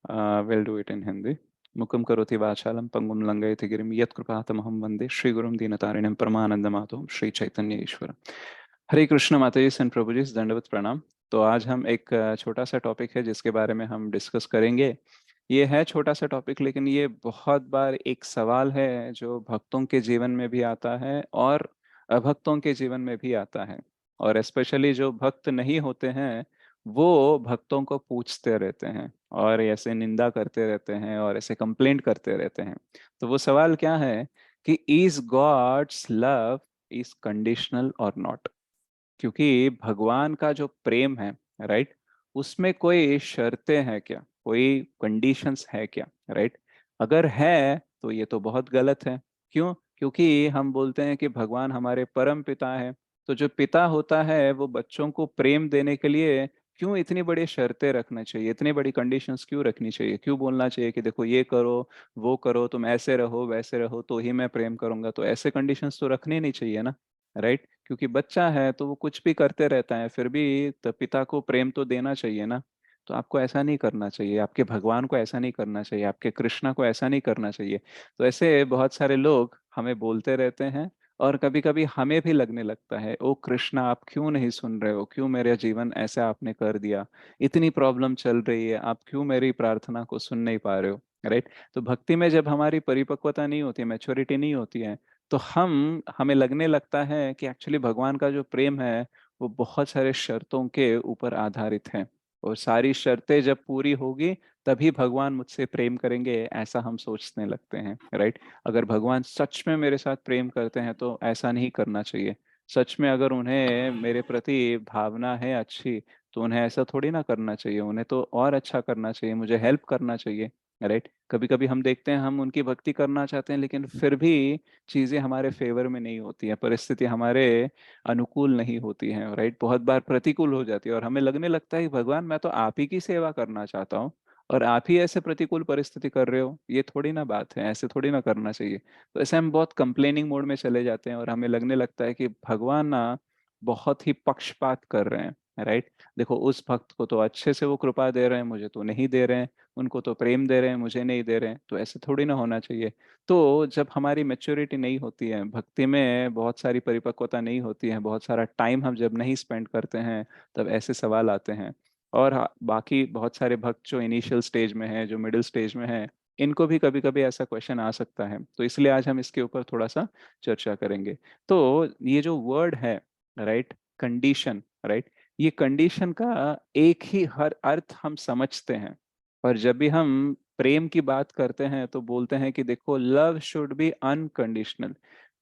Will do it in Hindi. मुखम करोति वाचालम पंगुम लंघयति गिरिम यत्कृपातमहं वंदे श्री गुरुम दीनतारिणीं परमानंद माधवम श्री चैतन्य ईश्वर। हरे कृष्ण माता जी एंड प्रभु जी, दंडवत प्रणाम। तो आज हम एक छोटा सा टॉपिक है जिसके बारे में हम डिस्कस करेंगे। ये है छोटा सा टॉपिक, लेकिन ये बहुत बार एक सवाल है जो भक्तों के जीवन में भी आता है और अभक्तों के जीवन में भी आता है। और स्पेशली जो भक्त नहीं होते हैं वो भक्तों को पूछते रहते हैं और ऐसे निंदा करते रहते हैं और ऐसे कंप्लेंट करते रहते हैं। तो वो सवाल क्या है कि is God's love is conditional और नॉट। क्योंकि भगवान का जो प्रेम है, राइट, उसमें कोई शर्तें हैं क्या, कोई कंडीशंस है क्या, राइट। अगर है तो ये तो बहुत गलत है। क्यों? क्योंकि हम बोलते हैं कि भगवान हमारे परम पिता है। तो जो पिता होता है वो बच्चों को प्रेम देने के लिए क्यों इतनी बड़ी शर्तें रखना चाहिए, इतनी बड़ी कंडीशंस क्यों रखनी चाहिए, क्यों बोलना चाहिए कि देखो ये करो वो करो, तुम ऐसे रहो वैसे रहो तो ही मैं प्रेम करूंगा। तो ऐसे कंडीशंस तो रखनी नहीं चाहिए ना, राइट। क्योंकि बच्चा है तो वो कुछ भी करते रहता है, फिर भी तो पिता को प्रेम तो देना चाहिए ना। तो आपको ऐसा नहीं करना चाहिए, आपके भगवान को ऐसा नहीं करना चाहिए, आपके कृष्णा को ऐसा नहीं करना चाहिए। तो ऐसे बहुत सारे लोग हमें बोलते रहते हैं और कभी कभी हमें भी लगने लगता है, ओ कृष्णा आप क्यों नहीं सुन रहे हो, क्यों मेरा जीवन ऐसा आपने कर दिया, इतनी प्रॉब्लम चल रही है, आप क्यों मेरी प्रार्थना को सुन नहीं पा रहे हो, राइट। तो भक्ति में जब हमारी परिपक्वता नहीं होती, मैच्योरिटी नहीं होती है, तो हमें लगने लगता है कि एक्चुअली भगवान का जो प्रेम है वो बहुत सारे शर्तों के ऊपर आधारित है। और सारी शर्तें जब पूरी होगी तभी भगवान मुझसे प्रेम करेंगे, ऐसा हम सोचने लगते हैं, राइट। अगर भगवान सच में मेरे साथ प्रेम करते हैं तो ऐसा नहीं करना चाहिए। सच में अगर उन्हें मेरे प्रति भावना है अच्छी तो उन्हें ऐसा थोड़ी ना करना चाहिए, उन्हें तो और अच्छा करना चाहिए, मुझे हेल्प करना चाहिए, राइट। कभी कभी हम देखते हैं हम उनकी भक्ति करना चाहते हैं लेकिन फिर भी चीजें हमारे फेवर में नहीं होती हैं, परिस्थिति हमारे अनुकूल नहीं होती हैं, राइट। बहुत बार प्रतिकूल हो जाती है और हमें लगने लगता है कि भगवान मैं तो आप ही की सेवा करना चाहता हूँ और आप ही ऐसे प्रतिकूल परिस्थिति कर रहे हो, ये थोड़ी ना बात है, ऐसे थोड़ी ना करना चाहिए। तो ऐसे हम बहुत कंप्लेनिंग मोड में चले जाते हैं और हमें लगने लगता है कि भगवान ना बहुत ही पक्षपात कर रहे हैं, राइट। देखो उस भक्त को तो अच्छे से वो कृपा दे रहे हैं, मुझे तो नहीं दे रहे हैं, उनको तो प्रेम दे रहे हैं, मुझे नहीं दे रहे हैं, तो ऐसे थोड़ी ना होना चाहिए। तो जब हमारी मेच्योरिटी नहीं होती है, भक्ति में बहुत सारी परिपक्वता नहीं होती है, बहुत सारा टाइम हम जब नहीं स्पेंड करते हैं, तब ऐसे सवाल आते हैं। और बाकी बहुत सारे भक्त जो इनिशियल स्टेज में हैं, जो मिडिल स्टेज में हैं, इनको भी कभी कभी ऐसा क्वेश्चन आ सकता है। तो इसलिए आज हम इसके ऊपर थोड़ा सा चर्चा करेंगे। तो ये जो वर्ड है, राइट, कंडीशन, राइट, ये कंडीशन का एक ही हर अर्थ हम समझते हैं। और जब भी हम प्रेम की बात करते हैं तो बोलते हैं कि देखो लव शुड बी अनकंडीशनल,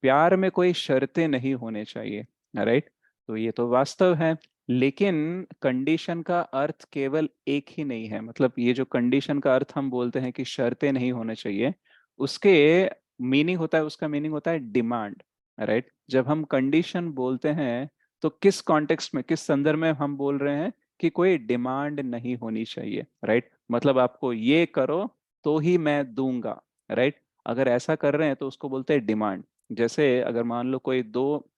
प्यार में कोई शर्तें नहीं होने चाहिए, राइट। तो ये तो वास्तव है, लेकिन कंडीशन का अर्थ केवल एक ही नहीं है। मतलब ये जो कंडीशन का अर्थ हम बोलते हैं कि शर्तें नहीं होने चाहिए, उसके मीनिंग होता है, उसका मीनिंग होता है डिमांड, राइट। जब हम कंडीशन बोलते हैं तो किस कॉन्टेक्स्ट में, किस संदर्भ में हम बोल रहे हैं कि कोई डिमांड नहीं होनी चाहिए, राइट। मतलब आपको ये करो तो ही मैं दूंगा, राइट। अगर ऐसा कर रहे हैं तो उसको बोलते हैं डिमांड। जैसे अगर मान लो कोई दो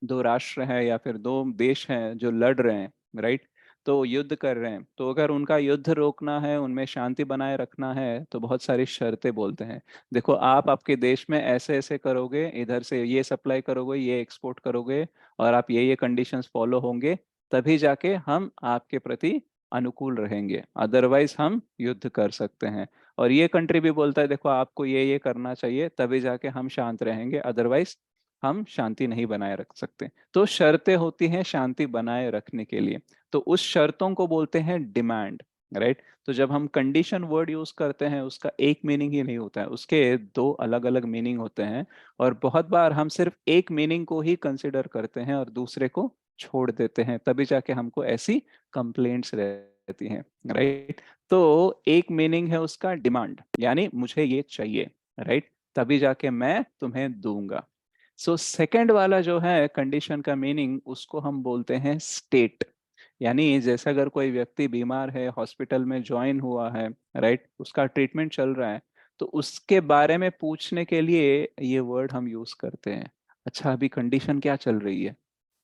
दो राष्ट्र हैं या फिर दो देश हैं जो लड़ रहे हैं, राइट, तो युद्ध कर रहे हैं, तो अगर उनका युद्ध रोकना है, उनमें शांति बनाए रखना है, तो बहुत सारी शर्तें बोलते हैं। देखो आप आपके देश में ऐसे ऐसे करोगे, इधर से ये सप्लाई करोगे, ये एक्सपोर्ट करोगे, और आप ये कंडीशंस फॉलो होंगे, तभी जाके हम आपके प्रति अनुकूल रहेंगे, अदरवाइज हम युद्ध कर सकते हैं। और ये कंट्री भी बोलता है देखो आपको ये करना चाहिए, तभी जाके हम शांत रहेंगे, अदरवाइज हम शांति नहीं बनाए रख सकते। तो शर्तें होती हैं शांति बनाए रखने के लिए, तो उस शर्तों को बोलते हैं डिमांड, राइट। तो जब हम कंडीशन वर्ड यूज करते हैं उसका एक मीनिंग ही नहीं होता है, उसके दो अलग अलग मीनिंग होते हैं। और बहुत बार हम सिर्फ एक मीनिंग को ही कंसिडर करते हैं और दूसरे को छोड़ देते हैं, तभी जाके हमको ऐसी कंप्लेंट्स रहती हैं, राइट। तो एक मीनिंग है उसका डिमांड, यानी मुझे ये चाहिए, राइट, तभी जाके मैं तुम्हें दूंगा। सो सेकंड वाला जो है कंडीशन का मीनिंग, उसको हम बोलते हैं स्टेट। यानी जैसे अगर कोई व्यक्ति बीमार है, हॉस्पिटल में ज्वाइन हुआ है, राइट, उसका ट्रीटमेंट चल रहा है, तो उसके बारे में पूछने के लिए ये वर्ड हम यूज करते हैं। अच्छा अभी कंडीशन क्या चल रही है,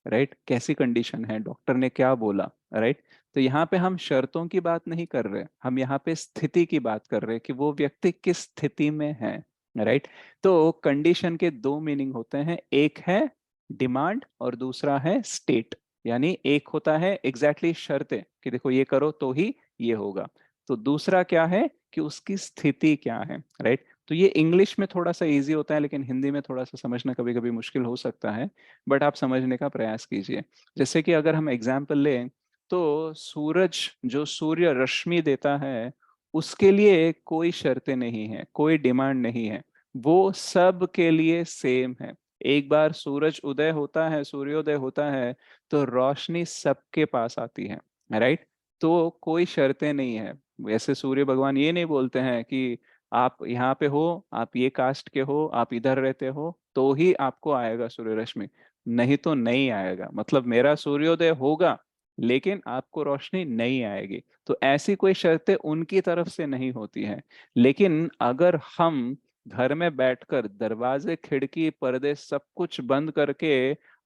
राइट, कैसी कंडीशन है, डॉक्टर ने क्या बोला, राइट। तो यहाँ पे हम शर्तों की बात नहीं कर रहे, हम यहाँ पे स्थिति की बात कर रहे हैं कि वो व्यक्ति किस स्थिति में है, राइट। तो कंडीशन के दो मीनिंग होते हैं, एक है डिमांड और दूसरा है स्टेट। यानी एक होता है एग्जैक्टली शर्तें कि देखो ये करो तो ही ये होगा, तो दूसरा क्या है कि उसकी स्थिति क्या है, राइट। तो ये इंग्लिश में थोड़ा सा इजी होता है, लेकिन हिंदी में थोड़ा सा समझना कभी कभी मुश्किल हो सकता है, बट आप समझने का प्रयास कीजिए। जैसे कि अगर हम एग्जाम्पल लें, तो सूरज जो सूर्य रश्मि देता है उसके लिए कोई शर्तें नहीं है, कोई डिमांड नहीं है, वो सब के लिए सेम है। एक बार सूरज उदय होता है, सूर्योदय होता है, तो रोशनी सबके पास आती है, राइट। तो कोई शर्तें नहीं है। वैसे सूर्य भगवान ये नहीं बोलते हैं कि आप यहाँ पे हो, आप ये कास्ट के हो, आप इधर रहते हो तो ही आपको आएगा सूर्य रश्मि, नहीं तो नहीं आएगा। मतलब मेरा सूर्योदय होगा लेकिन आपको रोशनी नहीं आएगी। तो ऐसी कोई शर्तें उनकी तरफ से नहीं होती है। लेकिन अगर हम घर में बैठकर दरवाजे खिड़की पर्दे सब कुछ बंद करके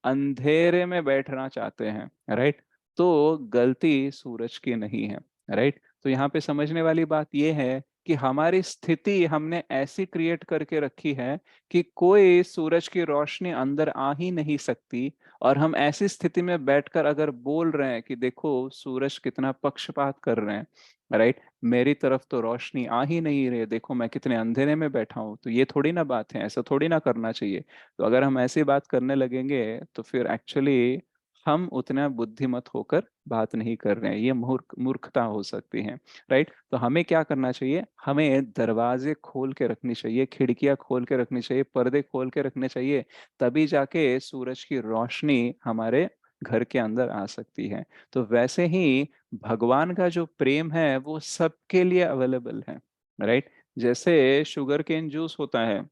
अंधेरे में बैठना चाहते हैं, राइट, तो गलती सूरज की नहीं है, राइट। तो यहाँ पे समझने वाली बात यह है कि हमारी स्थिति हमने ऐसी क्रिएट करके रखी है कि कोई सूरज की रोशनी अंदर आ ही नहीं सकती। और हम ऐसी स्थिति में बैठकर अगर बोल रहे हैं कि देखो सूरज कितना पक्षपात कर रहे हैं, राइट, मेरी तरफ तो रोशनी आ ही नहीं रही, देखो मैं कितने अंधेरे में बैठा हूं, तो ये थोड़ी ना बात है, ऐसा थोड़ी ना करना चाहिए। तो अगर हम ऐसी बात करने लगेंगे तो फिर एक्चुअली हम उतना बुद्धिमत होकर बात नहीं कर रहे हैं, ये मूर्खता हो सकती है, राइट। तो हमें क्या करना चाहिए, हमें दरवाजे खोल के रखनी चाहिए, खिड़कियां खोल के रखनी चाहिए, पर्दे खोल के रखने चाहिए, तभी जाके सूरज की रोशनी हमारे घर के अंदर आ सकती है। तो वैसे ही भगवान का जो प्रेम है वो सबके लिए अवेलेबल है, राइट। जैसे शुगर केन जूस होता है,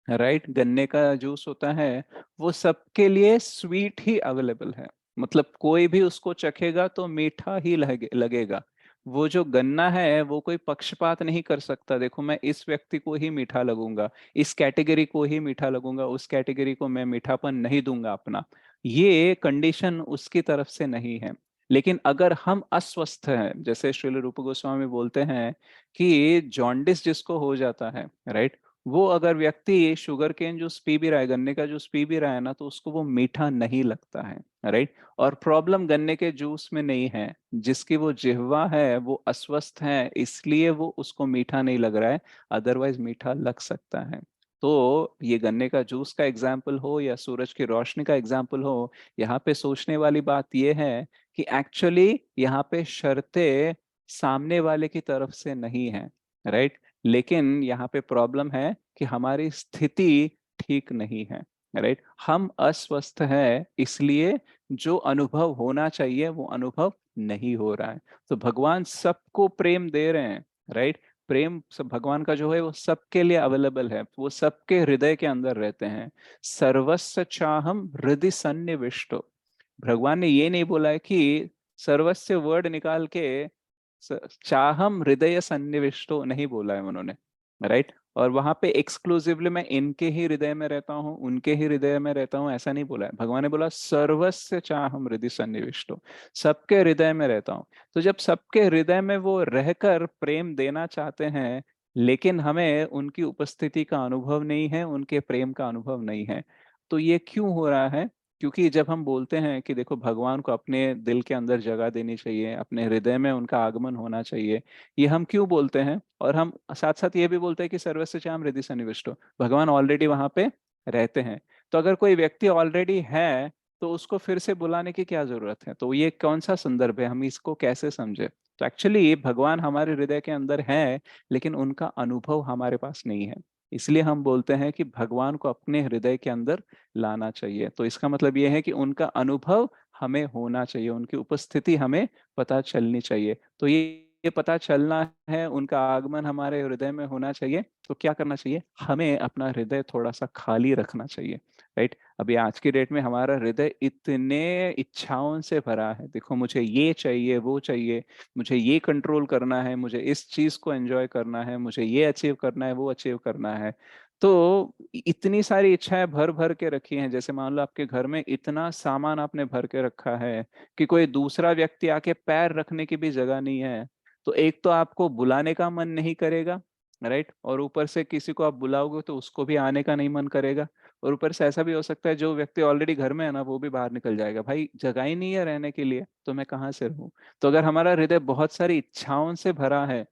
राइट, गन्ने का जूस होता है, वो सबके लिए स्वीट ही अवेलेबल है। मतलब कोई भी उसको चखेगा तो मीठा ही लगेगा। वो जो गन्ना है वो कोई पक्षपात नहीं कर सकता, देखो मैं इस व्यक्ति को ही मीठा लगूंगा, इस कैटेगरी को ही मीठा लगूंगा, उस कैटेगरी को मैं मीठापन नहीं दूंगा अपना। ये कंडीशन उसकी तरफ से नहीं है। लेकिन अगर हम अस्वस्थ हैं, जैसे श्रील रूप गोस्वामी बोलते हैं कि जॉन्डिस जिसको हो जाता है, राइट, वो अगर व्यक्ति शुगर केन जूस पी भी रहा है, गन्ने का जूस पी भी रहा है ना, तो उसको वो मीठा नहीं लगता है, राइट। और प्रॉब्लम गन्ने के जूस में नहीं है, जिसकी वो जिह्वा है वो अस्वस्थ है इसलिए वो उसको मीठा नहीं लग रहा है, अदरवाइज मीठा लग सकता है। तो ये गन्ने का जूस का एग्जाम्पल हो या सूरज की रोशनी का एग्जाम्पल हो, यहाँ पे सोचने वाली बात यह है कि एक्चुअली यहाँ पे शर्तें सामने वाले की तरफ से नहीं है, राइट। लेकिन यहाँ पे प्रॉब्लम है कि हमारी स्थिति ठीक नहीं है, राइट। हम अस्वस्थ हैं इसलिए जो अनुभव होना चाहिए वो अनुभव नहीं हो रहा है। तो भगवान सबको प्रेम दे रहे हैं, राइट। प्रेम सब भगवान का जो है वो सबके लिए अवेलेबल है, वो सबके हृदय के अंदर रहते हैं। सर्वस्व चाहम हृदय सन्निविष्टो। भगवान ने ये नहीं बोला है कि सर्वस्व वर्ड निकाल के चाहम हृदय सन्निविष्टो नहीं बोला है उन्होंने, राइट। और वहां पे एक्सक्लूसिवली मैं इनके ही हृदय में रहता हूँ, उनके ही हृदय में रहता हूँ, ऐसा नहीं बोला है। भगवान ने बोला सर्वस्व चाहम हृदय सन्निविष्टो, सबके हृदय में रहता हूँ। तो जब सबके हृदय में वो रहकर प्रेम देना चाहते हैं, लेकिन हमें उनकी उपस्थिति का अनुभव नहीं है, उनके प्रेम का अनुभव नहीं है, तो ये क्यों हो रहा है? क्योंकि जब हम बोलते हैं कि देखो भगवान को अपने दिल के अंदर जगह देनी चाहिए, अपने हृदय में उनका आगमन होना चाहिए, ये हम क्यों बोलते हैं? और हम साथ साथ ये भी बोलते हैं कि सर्वस्य चाम हृदय सन्निविष्टो, भगवान ऑलरेडी वहां पे रहते हैं। तो अगर कोई व्यक्ति ऑलरेडी है तो उसको फिर से बुलाने की क्या जरूरत है? तो ये कौन सा संदर्भ है, हम इसको कैसे समझे? तो एक्चुअली भगवान हमारे हृदय के अंदर है, लेकिन उनका अनुभव हमारे पास नहीं है। इसलिए हम बोलते हैं कि भगवान को अपने हृदय के अंदर लाना चाहिए। तो इसका मतलब ये है कि उनका अनुभव हमें होना चाहिए, उनकी उपस्थिति हमें पता चलनी चाहिए। तो ये पता चलना है, उनका आगमन हमारे हृदय में होना चाहिए, तो क्या करना चाहिए? हमें अपना हृदय थोड़ा सा खाली रखना चाहिए, राइट। अभी आज की डेट में हमारा हृदय इतने इच्छाओं से भरा है, देखो मुझे ये चाहिए, वो चाहिए, मुझे ये कंट्रोल करना है, मुझे इस चीज को एंजॉय करना है, मुझे ये अचीव करना है, वो अचीव करना है। तो इतनी सारी इच्छाएं भर भर के रखी हैं, जैसे मान लो आपके घर में इतना सामान आपने भर के रखा है कि कोई दूसरा व्यक्ति आके पैर रखने की भी जगह नहीं है। तो एक तो आपको बुलाने का मन नहीं करेगा, राइट, और ऊपर से किसी को आप बुलाओगे तो उसको भी आने का नहीं मन करेगा। और ऊपर से ऐसा भी हो सकता है जो व्यक्ति ऑलरेडी घर में है ना, वो भी बाहर निकल जाएगा, भाई जगह ही नहीं है रहने के लिए, तो मैं कहाँ से रहूं। तो अगर हमारा हृदय बहुत सारी इच्छाओं से भरा है,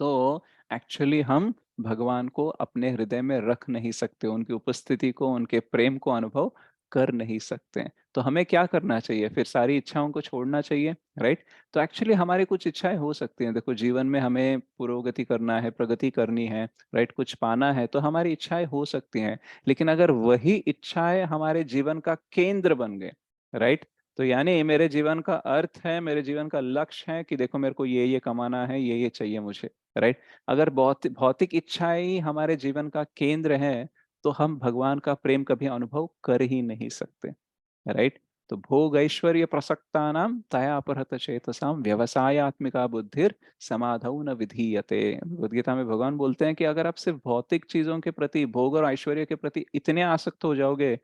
तो एक्चुअली हम भगवान को अपने हृदय में रख नहीं सकते, उनकी उपस्थिति को, उनके प्रेम को अनुभव कर नहीं सकते। तो हमें क्या करना चाहिए फिर? सारी इच्छाओं को छोड़ना चाहिए, राइट। तो एक्चुअली हमारी कुछ इच्छाएं हो सकती हैं, देखो जीवन में हमें पुरोगति करना है, प्रगति करनी है, राइट, कुछ पाना है, तो हमारी इच्छाएं हो सकती हैं। लेकिन अगर वही इच्छाएं हमारे जीवन का केंद्र बन गए, राइट, तो यानी मेरे जीवन का अर्थ है, मेरे जीवन का लक्ष्य है कि देखो मेरे को ये कमाना है, ये चाहिए मुझे, राइट। अगर भौतिक इच्छाएं ही हमारे जीवन का केंद्र है, तो हम भगवान का प्रेम कभी अनुभव कर ही नहीं सकते, राइट। तो भोग ऐश्वर्य प्रसक्ता नाम तया अपहृत चेतसाम व्यवसायत्मिका बुद्धिर समाधौ न विधीयते। भगवद गीता में भगवान बोलते हैं कि अगर आप सिर्फ भौतिक चीजों के प्रति, भोग और ऐश्वर्य के प्रति इतने आसक्त हो जाओगे,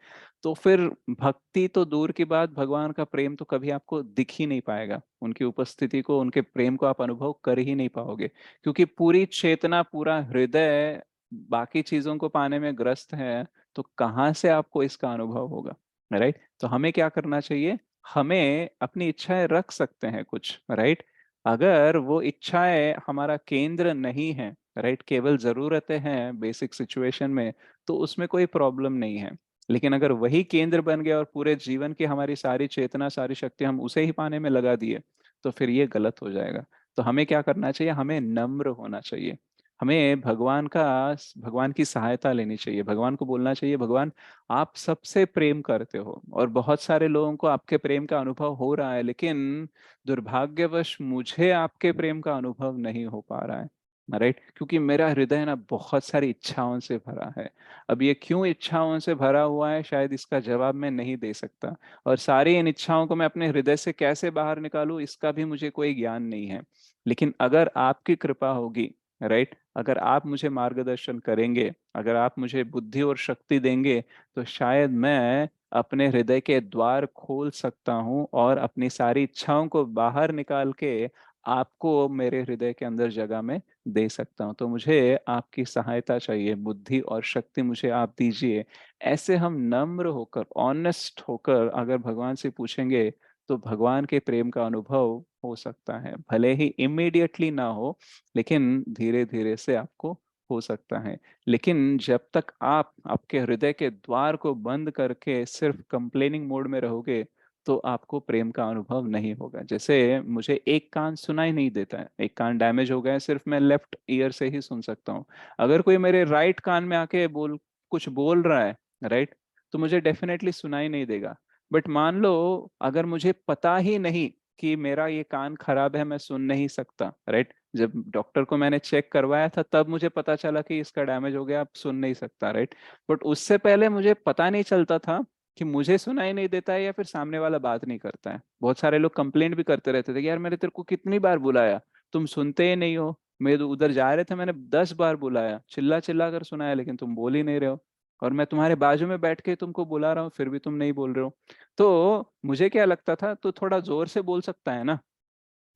तो फिर भक्ति तो दूर की बात, भगवान का प्रेम तो कभी आपको दिख ही नहीं पाएगा, उनकी उपस्थिति को, उनके प्रेम को आप अनुभव कर ही नहीं पाओगे। क्योंकि पूरी चेतना, पूरा हृदय बाकी चीजों को पाने में ग्रस्त है, तो कहाँ से आपको इसका अनुभव होगा, राइट। तो हमें क्या करना चाहिए? हमें अपनी इच्छाएं रख सकते हैं कुछ, राइट। अगर वो इच्छाएं हमारा केंद्र नहीं है, राइट, केवल जरूरतें हैं बेसिक सिचुएशन में, तो उसमें कोई प्रॉब्लम नहीं है। लेकिन अगर वही केंद्र बन गया और पूरे जीवन की हमारी सारी चेतना, सारी शक्ति हम उसे ही पाने में लगा दिए, तो फिर ये गलत हो जाएगा। तो हमें क्या करना चाहिए? हमें नम्र होना चाहिए, हमें भगवान की सहायता लेनी चाहिए, भगवान को बोलना चाहिए, भगवान आप सबसे प्रेम करते हो और बहुत सारे लोगों को आपके प्रेम का अनुभव हो रहा है, लेकिन दुर्भाग्यवश मुझे आपके प्रेम का अनुभव नहीं हो पा रहा है, राइट। क्योंकि मेरा हृदय ना बहुत सारी इच्छाओं से भरा है। अब ये क्यों इच्छाओं से भरा हुआ है, शायद इसका जवाब मैं नहीं दे सकता। और सारी इन इच्छाओं को मैं अपने हृदय से कैसे बाहर निकालूं, इसका भी मुझे कोई ज्ञान नहीं है। लेकिन अगर आपकी कृपा होगी, राइट, अगर आप मुझे मार्गदर्शन करेंगे, अगर आप मुझे बुद्धि और शक्ति देंगे, तो शायद मैं अपने हृदय के द्वार खोल सकता हूं और अपनी सारी इच्छाओं को बाहर निकाल के आपको मेरे हृदय के अंदर जगह में दे सकता हूं। तो मुझे आपकी सहायता चाहिए, बुद्धि और शक्ति मुझे आप दीजिए। ऐसे हम नम्र होकर, ऑनेस्ट होकर अगर भगवान से पूछेंगे, तो भगवान के प्रेम का अनुभव हो सकता है। भले ही इमीडिएटली ना हो, लेकिन धीरे धीरे से आपको हो सकता है। लेकिन जब तक आप आपके हृदय के द्वार को बंद करके सिर्फ कंप्लेनिंग मोड में रहोगे, तो आपको प्रेम का अनुभव नहीं होगा। जैसे मुझे एक कान सुनाई नहीं देता है, एक कान डैमेज हो गया है, सिर्फ मैं लेफ्ट ईयर से ही सुन सकता हूँ। अगर कोई मेरे राइट कान में आके कुछ बोल रहा है, राइट, तो मुझे डेफिनेटली सुनाई नहीं देगा। बट मान लो अगर मुझे पता ही नहीं कि मेरा ये कान खराब है, मैं सुन नहीं सकता, राइट, जब डॉक्टर को मैंने चेक करवाया था तब मुझे पता चला कि इसका डैमेज हो गया, आप सुन नहीं सकता, राइट। बट उससे पहले मुझे पता नहीं चलता था कि मुझे सुनाई नहीं देता है या फिर सामने वाला बात नहीं करता है। बहुत सारे लोग कंप्लेंट भी करते रहते थे कि यार मैंने तेरे को कितनी बार बुलाया, तुम सुनते ही नहीं हो। मैं तो उधर जा रहे थे, मैंने 10 बार बुलाया, चिल्ला चिल्ला कर सुनाया, लेकिन तुम बोल ही नहीं रहे हो। और मैं तुम्हारे बाजू में बैठ के तुमको बुला रहा हूँ, फिर भी तुम नहीं बोल रहे हो। तो मुझे क्या लगता था, तो थोड़ा जोर से बोल सकता है ना,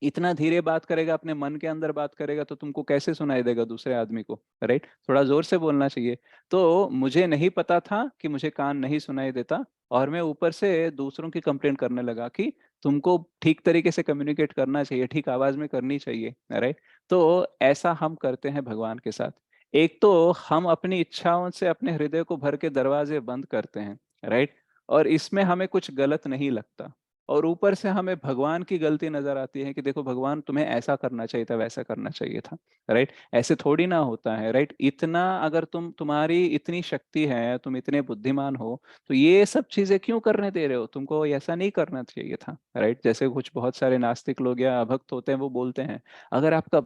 इतना धीरे बात करेगा, अपने मन के अंदर बात करेगा, तो तुमको कैसे सुनाई देगा दूसरे आदमी को, राइट। थोड़ा जोर से बोलना चाहिए। तो मुझे नहीं पता था कि मुझे कान नहीं सुनाई देता, और मैं ऊपर से दूसरों की कंप्लेंट करने लगा कि तुमको ठीक तरीके से कम्युनिकेट करना चाहिए, ठीक आवाज में करनी चाहिए, राइट। तो ऐसा हम करते हैं भगवान के साथ। एक तो हम अपनी इच्छाओं से अपने हृदय को भर के दरवाजे बंद करते हैं, राइट, और इसमें हमें कुछ गलत नहीं लगता। और ऊपर से हमें भगवान की गलती नजर आती है कि देखो भगवान, तुम्हें ऐसा करना चाहिए था, वैसा करना चाहिए था, राइट। ऐसे थोड़ी ना होता है, राइट। इतना अगर तुम्हारी इतनी शक्ति है, तुम इतने बुद्धिमान हो, तो ये सब चीजें क्यों करने दे रहे हो? तुमको ऐसा नहीं करना चाहिए था, राइट। जैसे कुछ बहुत सारे नास्तिक लोग या अभक्त होते हैं, वो बोलते हैं अगर आपका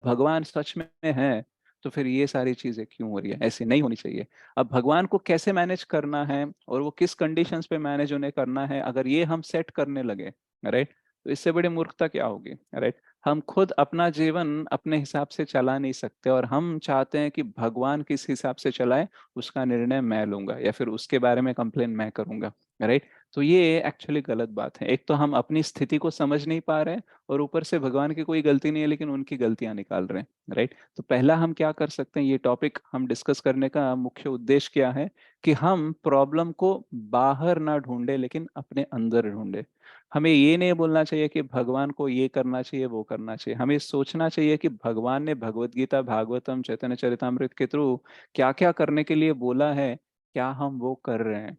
भगवान सच में है, तो फिर ये सारी चीजें क्यों हो रही है? ऐसी नहीं होनी चाहिए। अब भगवान को कैसे मैनेज करना है और वो किस कंडीशंस पे मैनेज उन्हें करना है, अगर ये हम सेट करने लगे, राइट, तो इससे बड़ी मूर्खता क्या होगी, राइट। हम खुद अपना जीवन अपने हिसाब से चला नहीं सकते और हम चाहते हैं कि भगवान किस हिसाब से चलाए उसका निर्णय मैं लूंगा या फिर उसके बारे में कंप्लेन मैं करूंगा। राइट। तो ये एक्चुअली गलत बात है। एक तो हम अपनी स्थिति को समझ नहीं पा रहे हैं और ऊपर से भगवान की कोई गलती नहीं है लेकिन उनकी गलतियां निकाल रहे हैं। राइट। तो पहला हम क्या कर सकते हैं, ये टॉपिक हम डिस्कस करने का मुख्य उद्देश्य क्या है कि हम प्रॉब्लम को बाहर ना ढूंढे लेकिन अपने अंदर ढूंढे। हमें ये नहीं बोलना चाहिए कि भगवान को ये करना चाहिए वो करना चाहिए, हमें सोचना चाहिए कि भगवान ने भगवत गीता भागवतम चैतन्य चरितामृत के थ्रू क्या क्या करने के लिए बोला है, क्या हम वो कर रहे हैं।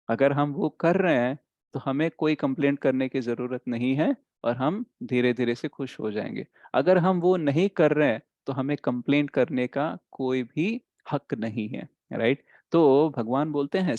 अगर हम वो कर रहे हैं तो हमें कोई कंप्लेंट करने की जरूरत नहीं है और हम धीरे धीरे से खुश हो जाएंगे। अगर हम वो नहीं कर रहे हैं तो हमें कंप्लेंट करने का कोई भी हक नहीं है। राइट। तो भगवान बोलते हैं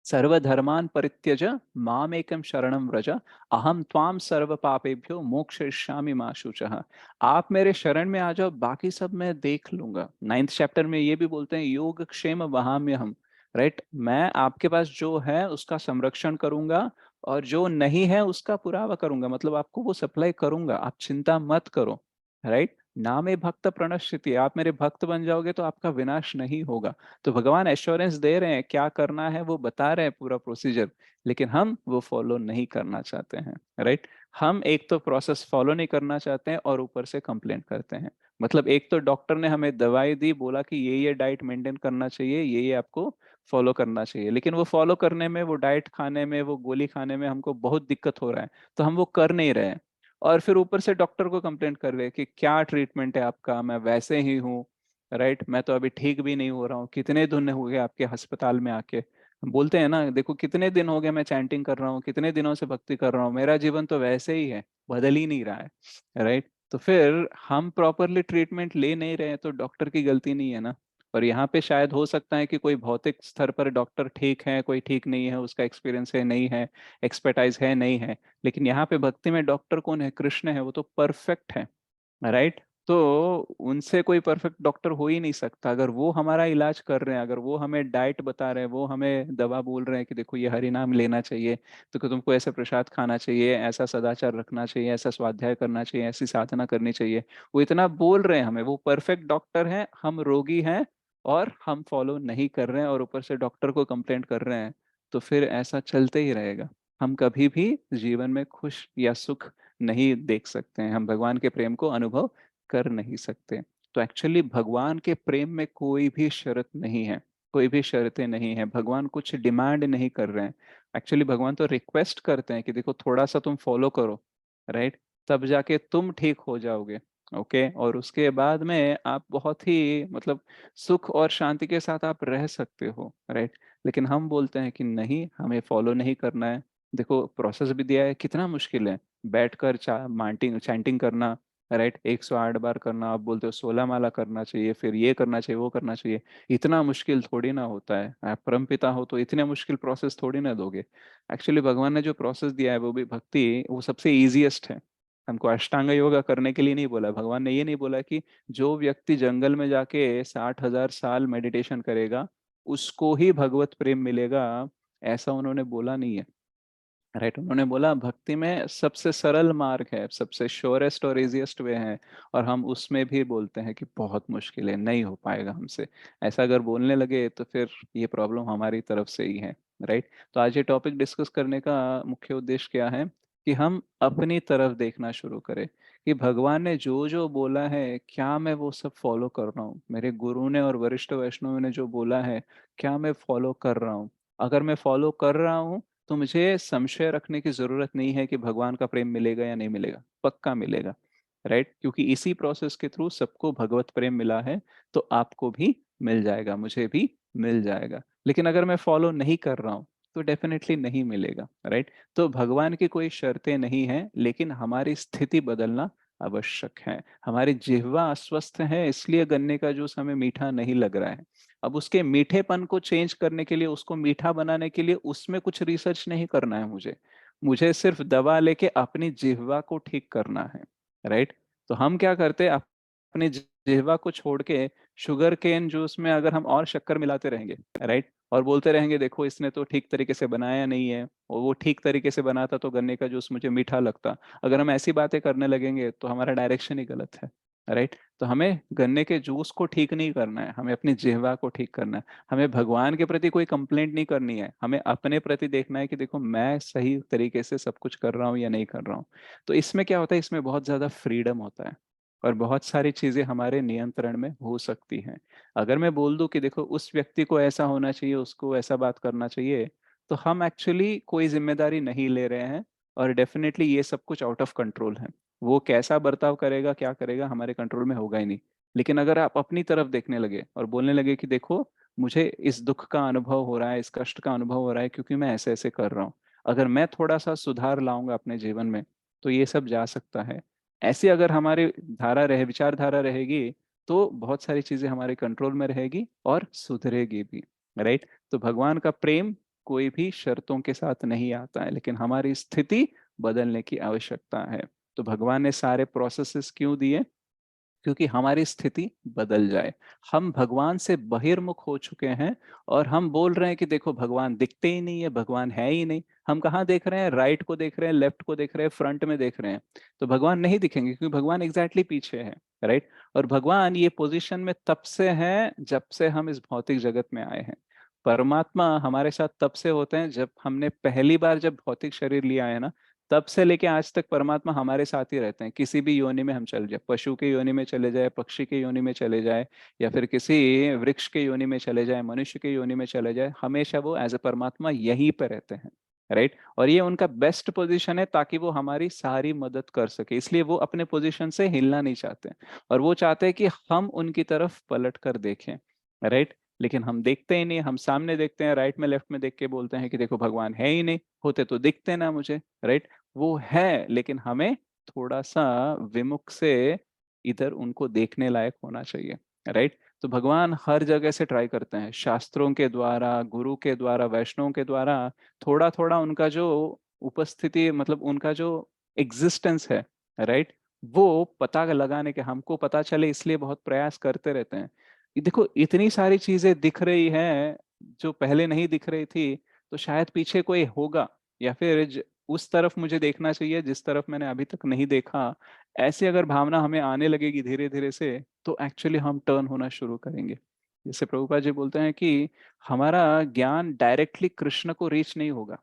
सर्वधर्मान् परित्यज मामेकं शरणं व्रज अहम त्वाम सर्व पापेभ्यो मोक्षयिष्यामि मा शुचः। आप मेरे शरण में आ जाओ, बाकी सब मैं देख लूंगा। 9th चैप्टर में ये भी बोलते हैं योग क्षेम वहाम्य हम। राइट। मैं आपके पास जो है उसका संरक्षण करूंगा और जो नहीं है उसका पुरावा करूंगा, मतलब आपको वो सप्लाई करूंगा, आप चिंता मत करो। राइट। ना में भक्त प्रणश्यति, आप मेरे भक्त बन जाओगे तो आपका विनाश नहीं होगा। तो भगवान एश्योरेंस दे रहे हैं, क्या करना है वो बता रहे हैं पूरा प्रोसीजर, लेकिन हम वो फॉलो नहीं करना चाहते हैं। राइट। हम एक तो प्रोसेस फॉलो नहीं करना चाहते हैं और ऊपर से कंप्लेंट करते हैं। मतलब एक तो डॉक्टर ने हमें दवाई दी, बोला कि ये डाइट मेंटेन करना चाहिए, ये आपको फॉलो करना चाहिए, लेकिन वो फॉलो करने में, वो डाइट खाने में, वो गोली खाने में हमको बहुत दिक्कत हो रहा है तो हम वो कर नहीं रहे हैं। और फिर ऊपर से डॉक्टर को कंप्लेंट कर रहे हैं कि क्या ट्रीटमेंट है आपका, मैं वैसे ही हूँ। राइट। मैं तो अभी ठीक भी नहीं हो रहा हूँ, कितने दिन हो गए आपके अस्पताल में आके। हम बोलते हैं ना, देखो कितने दिन हो गए मैं चैंटिंग कर रहा हूँ, कितने दिनों से भक्ति कर रहा हूँ, मेरा जीवन तो वैसे ही है, बदल ही नहीं रहा है। राइट। तो फिर हम प्रॉपरली ट्रीटमेंट ले नहीं रहे हैं तो डॉक्टर की गलती नहीं है ना। और यहाँ पे शायद हो सकता है कि कोई भौतिक स्तर पर डॉक्टर ठीक है, कोई ठीक नहीं है, उसका एक्सपीरियंस है नहीं है, एक्सपर्टाइज है नहीं है, लेकिन यहाँ पे भक्ति में डॉक्टर कौन है, कृष्ण है, वो तो परफेक्ट है। राइट। तो उनसे कोई परफेक्ट डॉक्टर हो ही नहीं सकता। अगर वो हमारा इलाज कर रहे हैं, अगर वो हमें डाइट बता रहे हैं, वो हमें दवा बोल रहे हैं कि देखो ये हरि नाम लेना चाहिए, तो कि तुमको ऐसा प्रसाद खाना चाहिए, ऐसा सदाचार रखना चाहिए, ऐसा स्वाध्याय करना चाहिए, ऐसी साधना करनी चाहिए, वो इतना बोल रहे हैं हमें, वो परफेक्ट डॉक्टर हैं, हम रोगी हैं और हम फॉलो नहीं कर रहे हैं और ऊपर से डॉक्टर को कंप्लेंट कर रहे हैं, तो फिर ऐसा चलते ही रहेगा। हम कभी भी जीवन में खुश या सुख नहीं देख सकते हैं, हम भगवान के प्रेम को अनुभव कर नहीं सकते। तो एक्चुअली भगवान के प्रेम में कोई भी शर्त नहीं है, कोई भी शर्तें नहीं है, भगवान कुछ डिमांड नहीं कर रहे हैं। एक्चुअली भगवान तो रिक्वेस्ट करते हैं कि देखो थोड़ा सा तुम फॉलो करो। राइट। तब जाके तुम ठीक हो जाओगे। ओके। और उसके बाद में आप बहुत ही मतलब सुख और शांति के साथ आप रह सकते हो। राइट। लेकिन हम बोलते हैं कि नहीं, हमें फॉलो नहीं करना है। देखो प्रोसेस भी दिया है, कितना मुश्किल है बैठकर मांटिंग चैंटिंग करना। राइट। 108 बार करना, आप बोलते हो 16 माला करना चाहिए, फिर ये करना चाहिए वो करना चाहिए। इतना मुश्किल थोड़ी ना होता है, आप परमपिता हो तो इतने मुश्किल प्रोसेस थोड़ी ना दोगे। एक्चुअली भगवान ने जो प्रोसेस दिया है वो भी भक्ति, वो सबसे इजीएस्ट है। हमको अष्टांग योगा करने के लिए नहीं बोला भगवान ने, ये नहीं बोला कि जो व्यक्ति जंगल में जाके 60,000 साल मेडिटेशन करेगा उसको ही भगवत प्रेम मिलेगा, ऐसा उन्होंने बोला नहीं है। राइट। उन्होंने बोला भक्ति में सबसे सरल मार्ग है, सबसे श्योरेस्ट और इजीएस्ट वे है, और हम उसमें भी बोलते हैं कि बहुत मुश्किल है, नहीं हो पाएगा हमसे। ऐसा अगर बोलने लगे तो फिर ये प्रॉब्लम हमारी तरफ से ही है। राइट। तो आज ये टॉपिक डिस्कस करने का मुख्य उद्देश्य क्या है कि हम अपनी तरफ देखना शुरू करें कि भगवान ने जो जो बोला है क्या मैं वो सब फॉलो कर रहा हूँ, मेरे गुरु ने और वरिष्ठ वैष्णव ने जो बोला है क्या मैं फॉलो कर रहा हूँ। अगर मैं फॉलो कर रहा हूँ तो मुझे संशय रखने की जरूरत नहीं है कि भगवान का प्रेम मिलेगा या नहीं मिलेगा, पक्का मिलेगा। राइट। क्योंकि इसी प्रोसेस के थ्रू सबको भगवत प्रेम मिला है, तो आपको भी मिल जाएगा, मुझे भी मिल जाएगा। लेकिन अगर मैं फॉलो नहीं कर रहा हूँ तो डेफिनेटली नहीं मिलेगा। राइट। तो भगवान की कोई शर्तें नहीं है, लेकिन हमारी स्थिति बदलना आवश्यक है। हमारी जिह्वा अस्वस्थ है इसलिए गन्ने का जूस हमें मीठा नहीं लग रहा है। अब उसके मीठेपन को चेंज करने के लिए, उसको मीठा बनाने के लिए उसमें कुछ रिसर्च नहीं करना है मुझे। मुझे सिर्फ दवा लेके अपनी जिह्वा को ठीक करना है। राइट। तो हम क्या करते हैं, अपनी जिहवा को छोड़ के शुगर केन जूस में अगर हम और शक्कर मिलाते रहेंगे, राइट, और बोलते रहेंगे देखो इसने तो ठीक तरीके से बनाया नहीं है, और वो ठीक तरीके से बनाता तो गन्ने का जूस मुझे मीठा लगता, अगर हम ऐसी बातें करने लगेंगे तो हमारा डायरेक्शन ही गलत है, राइट। तो हमें गन्ने के जूस को ठीक नहीं करना है, हमें अपनी जिह्वा को ठीक करना है। हमें भगवान के प्रति कोई कंप्लेंट नहीं करनी है, हमें अपने प्रति देखना है कि देखो मैं सही तरीके से सब कुछ कर रहा हूँ या नहीं कर रहा हूँ। तो इसमें क्या होता है, इसमें बहुत ज्यादा फ्रीडम होता है और बहुत सारी चीजें हमारे नियंत्रण में हो सकती हैं। अगर मैं बोल दूं कि देखो उस व्यक्ति को ऐसा होना चाहिए, उसको ऐसा बात करना चाहिए, तो हम एक्चुअली कोई जिम्मेदारी नहीं ले रहे हैं, और डेफिनेटली ये सब कुछ आउट ऑफ कंट्रोल है। वो कैसा बर्ताव करेगा, क्या करेगा, हमारे कंट्रोल में होगा ही नहीं। लेकिन अगर आप अपनी तरफ देखने लगे और बोलने लगे कि देखो मुझे इस दुख का अनुभव हो रहा है, इस कष्ट का अनुभव हो रहा है क्योंकि मैं ऐसे ऐसे कर रहा हूँ, अगर मैं थोड़ा सा सुधार लाऊंगा अपने जीवन में तो ये सब जा सकता है। ऐसी अगर हमारी विचारधारा रहेगी तो बहुत सारी चीजें हमारे कंट्रोल में रहेगी और सुधरेगी भी, राइट। तो भगवान का प्रेम कोई भी शर्तों के साथ नहीं आता है, लेकिन हमारी स्थिति बदलने की आवश्यकता है। तो भगवान ने सारे प्रोसेसेस क्यों दिए, क्योंकि हमारी स्थिति बदल जाए। हम भगवान से बहिर्मुख हो चुके हैं और हम बोल रहे हैं कि देखो भगवान दिखते ही नहीं है, भगवान है ही नहीं। हम कहाँ देख रहे हैं, राइट को देख रहे हैं, लेफ्ट को देख रहे हैं, फ्रंट में देख रहे हैं। तो भगवान नहीं दिखेंगे क्योंकि भगवान एग्जैक्टली पीछे है, राइट। और भगवान ये पोजीशन में तब से है जब से हम इस भौतिक जगत में आए हैं। परमात्मा हमारे साथ तब से होते हैं जब हमने पहली बार जब भौतिक शरीर लिया है ना, तब से लेके आज तक परमात्मा हमारे साथ ही रहते हैं। किसी भी योनि में हम चले जाए, पशु के योनि में चले जाए, पक्षी के योनि में चले जाए, या फिर किसी वृक्ष के योनि में चले जाए, मनुष्य के योनि में चले जाए, हमेशा वो एज ए परमात्मा यहीं पे रहते हैं, राइट। और ये उनका बेस्ट पोजीशन है ताकि वो हमारी सारी मदद कर सके, इसलिए वो अपने पोजीशन से हिलना नहीं चाहते, और वो चाहते हैं कि हम उनकी तरफ पलट कर देखें, राइट। लेकिन हम देखते ही नहीं, हम सामने देखते हैं, राइट में लेफ्ट में देख के बोलते हैं कि देखो भगवान है ही नहीं, होते तो दिखते ना मुझे, राइट। वो है लेकिन हमें थोड़ा सा विमुख से इधर उनको देखने लायक होना चाहिए, राइट। तो भगवान हर जगह से ट्राई करते हैं, शास्त्रों के द्वारा, गुरु के द्वारा, वैष्णव के द्वारा, थोड़ा थोड़ा उनका जो उपस्थिति, मतलब उनका जो एग्जिस्टेंस है, राइट, वो पता लगाने के हमको पता चले, इसलिए बहुत प्रयास करते रहते हैं। ये देखो इतनी सारी चीजें दिख रही हैं जो पहले नहीं दिख रही थी, तो शायद पीछे कोई होगा, या फिर उस तरफ मुझे देखना चाहिए जिस तरफ मैंने अभी तक नहीं देखा। ऐसी अगर भावना हमें आने लगेगी धीरे धीरे से, तो एक्चुअली हम टर्न होना शुरू करेंगे। जैसे प्रभुपाद जी बोलते हैं कि हमारा ज्ञान डायरेक्टली कृष्ण को रीच नहीं होगा।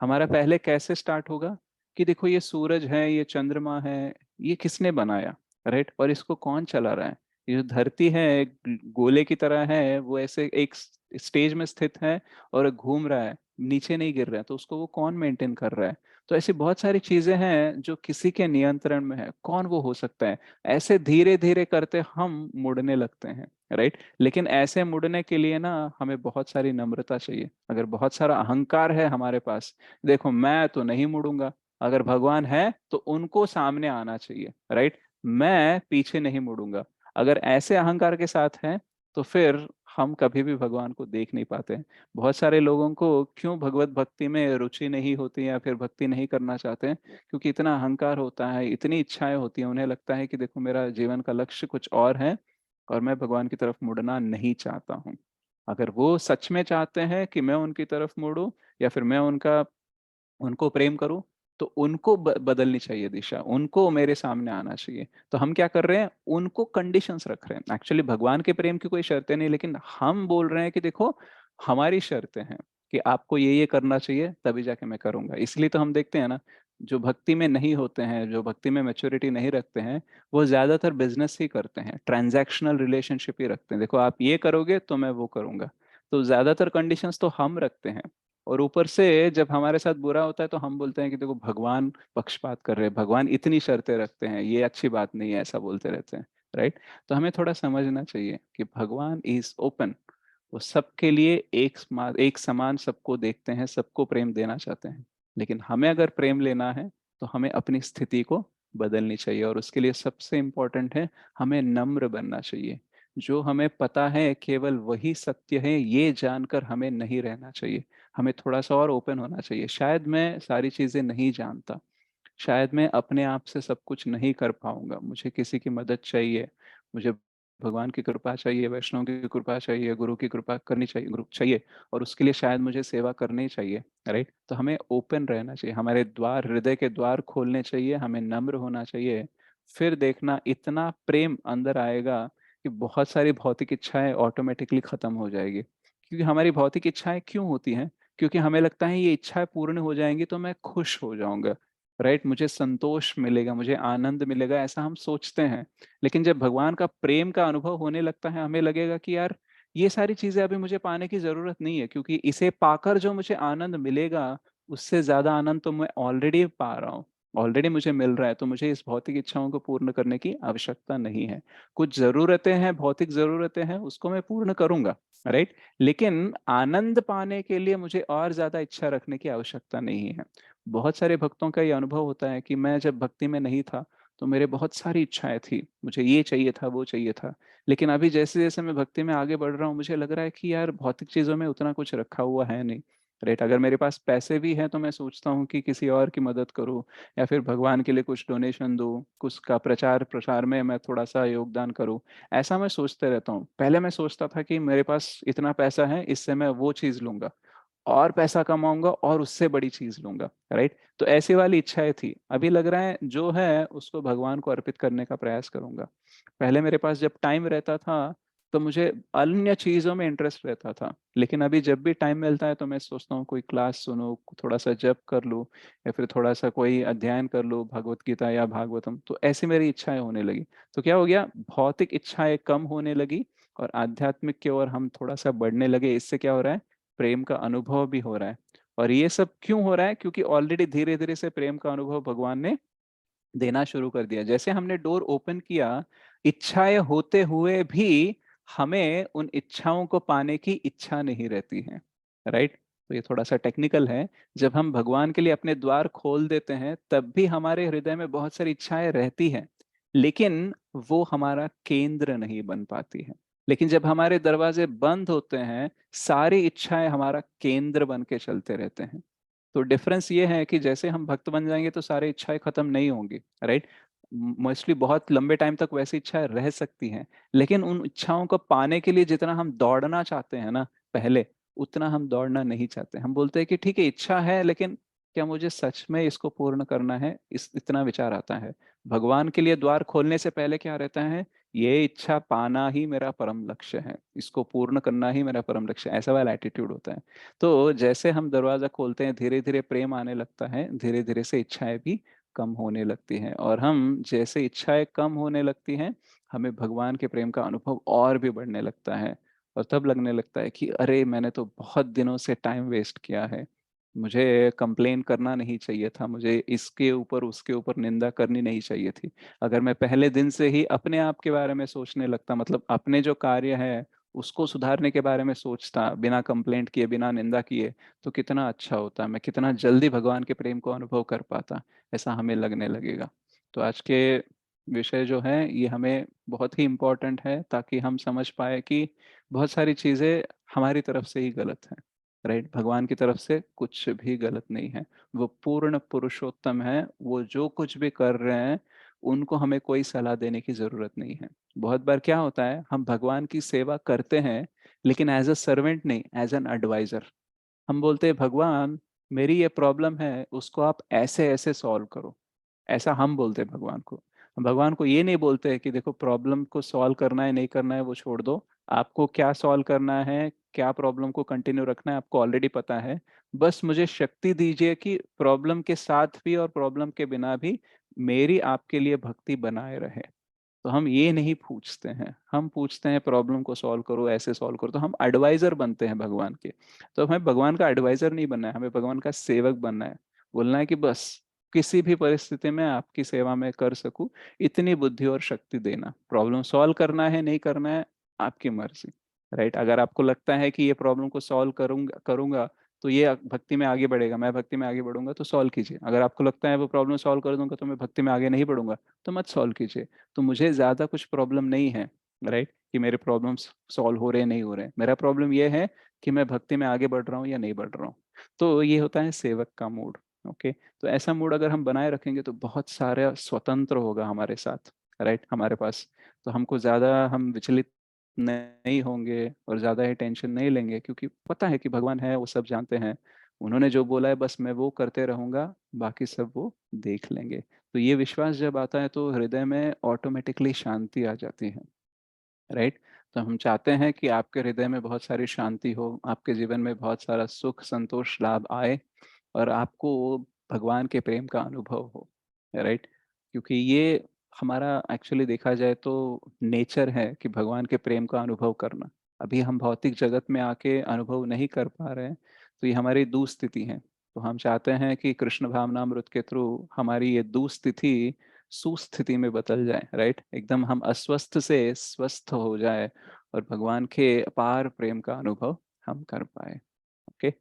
हमारा पहले कैसे स्टार्ट होगा कि देखो ये सूरज है, ये चंद्रमा है, ये किसने बनाया, राइट, और इसको कौन चला रहा है। ये जो धरती है एक गोले की तरह है, वो ऐसे एक स्टेज में स्थित है और घूम रहा है, नीचे नहीं गिर रहा है, तो उसको वो कौन मेंटेन कर रहा है। तो ऐसी बहुत सारी चीजें हैं जो किसी के नियंत्रण में है, कौन वो हो सकता है। ऐसे धीरे धीरे करते हम मुड़ने लगते हैं, राइट। लेकिन ऐसे मुड़ने के लिए ना हमें बहुत सारी नम्रता चाहिए। अगर बहुत सारा अहंकार है हमारे पास, देखो मैं तो नहीं मुड़ूंगा, अगर भगवान है तो उनको सामने आना चाहिए, राइट, मैं पीछे नहीं मुड़ूंगा। अगर ऐसे अहंकार के साथ है तो फिर हम कभी भी भगवान को देख नहीं पाते। बहुत सारे लोगों को क्यों भगवत भक्ति में रुचि नहीं होती या फिर भक्ति नहीं करना चाहते हैं, क्योंकि इतना अहंकार होता है, इतनी इच्छाएं होती हैं, उन्हें लगता है कि देखो मेरा जीवन का लक्ष्य कुछ और है और मैं भगवान की तरफ मुड़ना नहीं चाहता हूँ। अगर वो सच में चाहते हैं कि मैं उनकी तरफ मुड़ूं या फिर मैं उनको प्रेम करूं, तो उनको बदलनी चाहिए दिशा, उनको मेरे सामने आना चाहिए। तो हम क्या कर रहे हैं, उनको कंडीशंस रख रहे हैं। एक्चुअली भगवान के प्रेम की कोई शर्तें नहीं, लेकिन हम बोल रहे हैं कि देखो हमारी शर्तें हैं कि आपको ये करना चाहिए तभी जाके मैं करूंगा। इसलिए तो हम देखते हैं ना, जो भक्ति में नहीं होते हैं, जो भक्ति में मेच्योरिटी नहीं रखते हैं, वो ज्यादातर बिजनेस ही करते हैं, ट्रांजैक्शनल रिलेशनशिप ही रखते हैं। देखो आप ये करोगे तो मैं वो करूंगा। तो ज्यादातर कंडीशंस तो हम रखते हैं, और ऊपर से जब हमारे साथ बुरा होता है तो हम बोलते हैं कि देखो भगवान पक्षपात कर रहे हैं, भगवान इतनी शर्तें रखते हैं, ये अच्छी बात नहीं है, ऐसा बोलते रहते हैं, राइट। तो हमें थोड़ा समझना चाहिए कि भगवान इज ओपन, वो सबके लिए एक समान सबको देखते हैं, सबको प्रेम देना चाहते हैं। लेकिन हमें अगर प्रेम लेना है तो हमें अपनी स्थिति को बदलनी चाहिए, और उसके लिए सबसे इम्पोर्टेंट है हमें नम्र बनना चाहिए। जो हमें पता है केवल वही सत्य है, ये जानकर हमें नहीं रहना चाहिए। हमें थोड़ा सा और ओपन होना चाहिए। शायद मैं सारी चीजें नहीं जानता, शायद मैं अपने आप से सब कुछ नहीं कर पाऊंगा, मुझे किसी की मदद चाहिए, मुझे भगवान की कृपा चाहिए, वैष्णव की कृपा चाहिए, गुरु की कृपा करनी चाहिए, गुरु चाहिए, और उसके लिए शायद मुझे सेवा करनी चाहिए, राइट? तो हमें ओपन रहना चाहिए, हमारे द्वार, हृदय के द्वार खोलने चाहिए, हमें नम्र होना चाहिए। फिर देखना इतना प्रेम अंदर आएगा कि बहुत सारी भौतिक इच्छाएं ऑटोमेटिकली खत्म हो जाएगी। क्योंकि हमारी भौतिक इच्छाएं क्यों होती हैं? क्योंकि हमें लगता है ये इच्छाएं पूर्ण हो जाएंगी तो मैं खुश हो जाऊंगा, राइट? मुझे संतोष मिलेगा, मुझे आनंद मिलेगा, ऐसा हम सोचते हैं। लेकिन जब भगवान का प्रेम का अनुभव होने लगता है, हमें लगेगा कि यार ये सारी चीजें अभी मुझे पाने की जरूरत नहीं है, क्योंकि इसे पाकर जो मुझे आनंद मिलेगा उससे ज्यादा आनंद तो मैं ऑलरेडी पा रहा हूँ, ऑलरेडी मुझे मिल रहा है। तो मुझे इस भौतिक इच्छाओं को पूर्ण करने की आवश्यकता नहीं है। कुछ जरूरतें हैं, भौतिक जरूरतें हैं, उसको मैं पूर्ण करूंगा, राइट? लेकिन आनंद पाने के लिए मुझे और ज्यादा इच्छा रखने की आवश्यकता नहीं है। बहुत सारे भक्तों का ये अनुभव होता है कि मैं जब भक्ति में नहीं था तो मेरे बहुत सारी इच्छाएं थी, मुझे ये चाहिए था, वो चाहिए था। लेकिन अभी जैसे जैसे मैं भक्ति में आगे बढ़ रहा हूँ, मुझे लग रहा है कि यार भौतिक चीजों में उतना कुछ रखा हुआ है नहीं, राइट? अगर मेरे पास पैसे भी हैं तो मैं सोचता हूँ कि किसी और की मदद करूँ, या फिर भगवान के लिए कुछ डोनेशन दूँ, कुछ का प्रचार प्रसार में मैं थोड़ा सा योगदान करूँ। ऐसा मैं सोचते रहता हूँ। पहले मैं सोचता था कि मेरे पास इतना पैसा है, इससे मैं वो चीज लूंगा, और पैसा कमाऊंगा और उससे बड़ी चीज लूंगा, राइट? तो ऐसी वाली इच्छाएं थी। अभी लग रहा है जो है उसको भगवान को अर्पित करने का प्रयास करूंगा। पहले मेरे पास जब टाइम रहता था तो मुझे अन्य चीजों में इंटरेस्ट रहता था, लेकिन अभी जब भी टाइम मिलता है तो मैं सोचता हूँ कोई क्लास सुनो, थोड़ा सा जप कर लूँ, या फिर थोड़ा सा कोई अध्ययन कर लूँ, भगवत गीता या भागवतम। तो ऐसी मेरी इच्छाएं होने लगी। तो क्या हो गया, भौतिक इच्छाएं कम होने लगी और आध्यात्मिक की ओर हम थोड़ा सा बढ़ने लगे। इससे क्या हो रहा है, प्रेम का अनुभव भी हो रहा है। और ये सब क्यों हो रहा है? क्योंकि ऑलरेडी धीरे धीरे से प्रेम का अनुभव भगवान ने देना शुरू कर दिया। जैसे हमने डोर ओपन किया, इच्छाएं होते हुए भी हमें उन इच्छाओं को पाने की इच्छा नहीं रहती है, राइट? तो ये थोड़ा सा टेक्निकल है। जब हम भगवान के लिए अपने द्वार खोल देते हैं तब भी हमारे हृदय में बहुत सारी इच्छाएं रहती हैं, लेकिन वो हमारा केंद्र नहीं बन पाती है। लेकिन जब हमारे दरवाजे बंद होते हैं, सारी इच्छाएं हमारा केंद्र बन के चलते रहते हैं। तो डिफरेंस ये है कि जैसे हम भक्त बन जाएंगे तो सारी इच्छाएं खत्म नहीं होंगी, राइट? मोस्टली बहुत लंबे टाइम तक वैसी इच्छाएं रह सकती हैं, लेकिन उन इच्छाओं को पाने के लिए जितना हम दौड़ना चाहते हैं ना पहले, उतना हम दौड़ना नहीं चाहते। हम बोलते हैं कि ठीक है इच्छा है, लेकिन क्या मुझे सच में इसको पूर्ण करना है, इस इतना विचार आता है। भगवान के लिए द्वार खोलने से पहले क्या रहता है, ये इच्छा पाना ही मेरा परम लक्ष्य है, इसको पूर्ण करना ही मेरा परम लक्ष्य है, ऐसा वाला एटीट्यूड होता है। तो जैसे हम दरवाजा खोलते हैं, धीरे धीरे प्रेम आने लगता है, धीरे धीरे से इच्छाएं भी कम होने लगती हैं। और हम जैसे इच्छाएं कम होने लगती हैं, हमें भगवान के प्रेम का अनुभव और भी बढ़ने लगता है। और तब लगने लगता है कि अरे मैंने तो बहुत दिनों से टाइम वेस्ट किया है, मुझे कंप्लेन करना नहीं चाहिए था, मुझे इसके ऊपर उसके ऊपर निंदा करनी नहीं चाहिए थी। अगर मैं पहले दिन से ही अपने आप के बारे में सोचने लगता, मतलब अपने जो कार्य है उसको सुधारने के बारे में सोचता, बिना कंप्लेंट किए, बिना निंदा किए, तो कितना अच्छा होता, मैं कितना जल्दी भगवान के प्रेम को अनुभव कर पाता, ऐसा हमें लगने लगेगा। तो आज के विषय जो है ये हमें बहुत ही इम्पोर्टेंट है, ताकि हम समझ पाए कि बहुत सारी चीज़ें हमारी तरफ से ही गलत हैं, राइट? भगवान की तरफ से कुछ भी गलत नहीं है। वो पूर्ण पुरुषोत्तम है, वो जो कुछ भी कर रहे हैं उनको हमें कोई सलाह देने की जरूरत नहीं है। बहुत बार क्या होता है, हम भगवान की सेवा करते हैं लेकिन एज अ सर्वेंट नहीं, एज एन एडवाइजर। हम बोलते हैं भगवान मेरी ये प्रॉब्लम है, उसको आप ऐसे ऐसे सॉल्व करो, ऐसा हम बोलते हैं भगवान को। हम भगवान को ये नहीं बोलते हैं कि देखो प्रॉब्लम को सॉल्व करना है नहीं करना है वो छोड़ दो, आपको क्या सॉल्व करना है, क्या प्रॉब्लम को कंटिन्यू रखना है आपको ऑलरेडी पता है, बस मुझे शक्ति दीजिए कि प्रॉब्लम के साथ भी और प्रॉब्लम के बिना भी मेरी आपके लिए भक्ति बनाए रहे। तो हम ये नहीं पूछते हैं, हम पूछते हैं प्रॉब्लम को सॉल्व करो, ऐसे सॉल्व करो। तो हम एडवाइजर बनते हैं भगवान के। तो हमें भगवान का एडवाइजर नहीं बनना है, हमें भगवान का सेवक बनना है। बोलना है कि बस किसी भी परिस्थिति में आपकी सेवा में कर सकूं, इतनी बुद्धि और शक्ति देना। प्रॉब्लम सॉल्व करना है नहीं करना है आपकी मर्जी, राइट? अगर आपको लगता है कि ये प्रॉब्लम को सॉल्व करूंगा करूंगा तो ये भक्ति में आगे बढ़ेगा, मैं भक्ति में आगे बढ़ूंगा, तो सॉल्व कीजिए। अगर आपको लगता है वो प्रॉब्लम सॉल्व कर दूंगा तो मैं भक्ति में आगे नहीं बढ़ूंगा, तो मत सॉल्व कीजिए। तो मुझे ज्यादा कुछ प्रॉब्लम नहीं है, राइट, कि मेरे प्रॉब्लम्स सॉल्व हो रहे हैं नहीं हो रहे हैं। मेरा प्रॉब्लम ये है कि मैं भक्ति में आगे बढ़ रहा हूँ या नहीं बढ़ रहा हूँ। तो ये होता है सेवक का मूड। ओके, तो ऐसा मूड अगर हम बनाए रखेंगे तो बहुत सारे स्वतंत्र होगा हमारे साथ, राइट? हमारे पास तो हमको ज़्यादा हम विचलित नहीं होंगे और ज़्यादा ही टेंशन नहीं लेंगे, क्योंकि पता है कि भगवान है, वो सब जानते हैं। उन्होंने जो बोला है बस मैं वो करते रहूँगा, बाकी सब वो देख लेंगे। तो ये विश्वास जब आता है तो हृदय में ऑटोमैटिकली शांति आ जाती है, राइट? तो हम चाहते हैं कि आपके हृदय में बहुत सारी शांति हो, आपके जीवन में बहुत सारा सुख, संतोष, लाभ आए और आपको भगवान के प्रेम का अनुभव हो, राइट? क्योंकि ये हमारा एक्चुअली देखा जाए तो नेचर है कि भगवान के प्रेम का अनुभव करना। अभी हम भौतिक जगत में आके अनुभव नहीं कर पा रहे हैं, तो ये हमारी दुःस्थिति है। तो हम चाहते हैं कि कृष्ण भावनामृत के थ्रू हमारी ये दुःस्थिति सुस्थिति में बदल जाए, राइट? एकदम हम अस्वस्थ से स्वस्थ हो जाए और भगवान के अपार प्रेम का अनुभव हम कर पाए। ओके,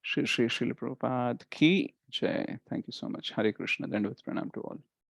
श्री श्री शिल प्रभुपाद की जय। Thank you so much. Hare Krishna, दंडवत प्रणाम टू ऑल।